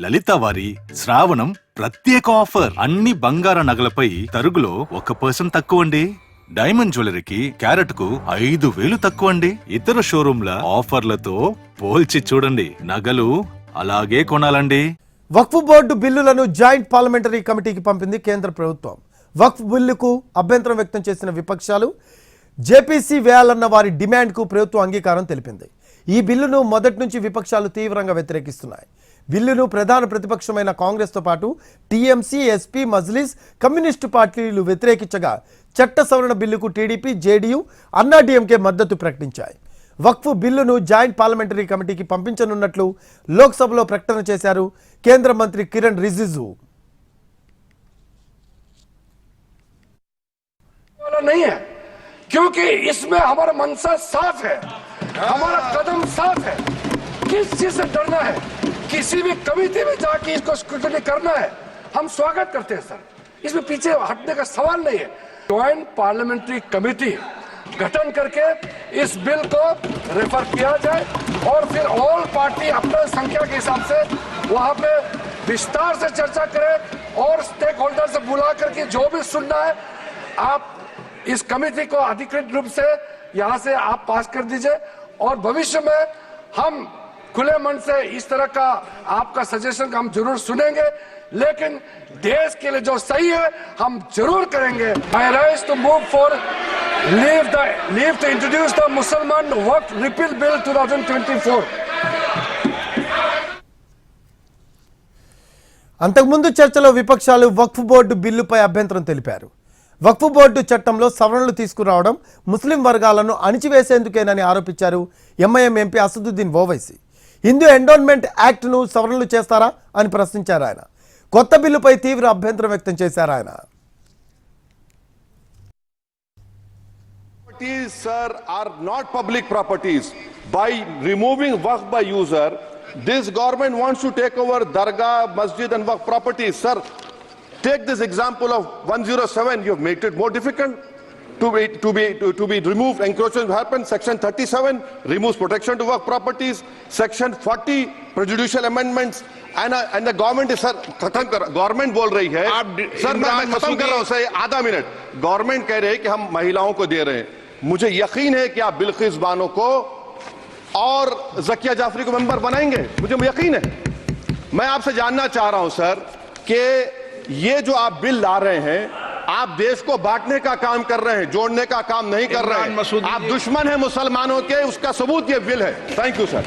లలిత వారి శ్రావణం ప్రత్యేక ఆఫర్ అన్ని బంగార నగలపై తరుగులో 1% తక్కువండి. డైమండ్ జ్యువెలరీకి క్యారెట్ కు 5,000 తక్కువండి. ఇతర షోరూంల ఆఫర్లతో పోల్చి చూడండి. నగలు అలాగే కొనాలండి. వక్ఫ్ బోర్డు బిల్లులను జాయింట్ పార్లమెంటరీ కమిటీకి పంపింది కేంద్ర ప్రభుత్వం. వక్ఫ్ బిల్లుకు అభ్యంతరం వ్యక్తం చేసిన విపక్షాలు జేపీసీ వేయాలన్న వారి డిమాండ్కు ప్రభుత్వం అంగీకారం తెలిపింది. ఈ బిల్లును మొదటి నుంచి విపక్షాలు తీవ్రంగా వ్యతిరేకిస్తున్నాయి. బిల్లును ప్రధాన ప్రతిపక్షమైన కాంగ్రెస్తో పాటు టీఎంసీ, ఎస్పీ, మజ్లిస్, కమ్యూనిస్టు పార్టీలు వ్యతిరేకించగా చట్ట సవరణ బిల్లుకు టీడీపీ, జేడీయూ, అన్నాడీఎంకే మద్దతు ప్రకటించాయి. వక్ఫ్ బిల్లును జాయింట్ పార్లమెంటరీ కమిటీకి పంపించనున్నట్లు లోక్సభలో ప్రకటన చేశారు కేంద్ర మంత్రి కిరణ్ రిజిజు. नहीं है क्योंकि इसमें हमारा मंशा साफ है, हमारा कदम साफ है. किस चीज से डरना है? किसी भी कमेटी में जाके इसको स्क्रूटनी करना है, हम स्वागत करते हैं सर. इसमें पीछे हटने का सवाल नहीं है. ज्वाइंट पार्लियामेंट्री कमेटी गठन करके इस बिल को रेफर किया जाए और फिर ऑल पार्टी अपने संख्या के हिसाब से वहां पे विस्तार से चर्चा करे और स्टेक होल्डर से बुला करके जो भी सुनना है आप इस कमेटी को अधिकृत रूप से यहां से आप पास कर दीजिए. और भविष्य में हम खुले मन से इस तरह का आपका सजेशन हम जरूर सुनेंगे, लेकिन देश के लिए जो सही है हम जरूर करेंगे. I rise to move for leave to introduce the Musliman Waqf Repeal Bill 2024. అంతకుముందు చర్చలో విపక్షాలు వక్ఫ్ బోర్డు బిల్లుపై అభ్యంతరం తెలిపారు. వక్ఫ్ బోర్డు చట్టంలో సవరణలు తీసుకురావడం ముస్లిం వర్గాలను అణిచివేసేందుకేనని ఆరోపించారు MIM MP Asaduddin Owaisi. Hindu endowment యాక్ట్ను సవరణలు చేస్తారా అని ప్రశ్నించారు ఆయన. కొత్త బిల్లుపై తీవ్ర అభ్యంతరం వ్యక్తం చేశారు ఆయన. Sir, are not public properties. By removing waqf by user, this government wants to take over dargah, masjid and waqf properties. Sir, take this example of 107. You have made it more difficult to be removed. Encroachment happens. Section 37 removes protection to waqf properties. Section 40 prejudicial amendments. And the government is, sir, खत्म कर. Government बोल रही है sir, मैं खत्म कर रहा हूं सर, आधा मिनट. गवर्नमेंट कह रहे हैं कि हम महिलाओं को दे रहे हैं. मुझे यकीन है कि आप बिल्किस बानो को और जकिया जाफरी को मेंबर बनाएंगे, मुझे यकीन है. मैं आपसे जानना चाह रहा हूं सर कि ये जो आप बिल ला रहे हैं, आप देश को बांटने का काम कर रहे हैं, जोड़ने का काम नहीं कर रहे हैं. आप दुश्मन हैं मुसलमानों के, उसका सबूत ये बिल है. Thank you sir.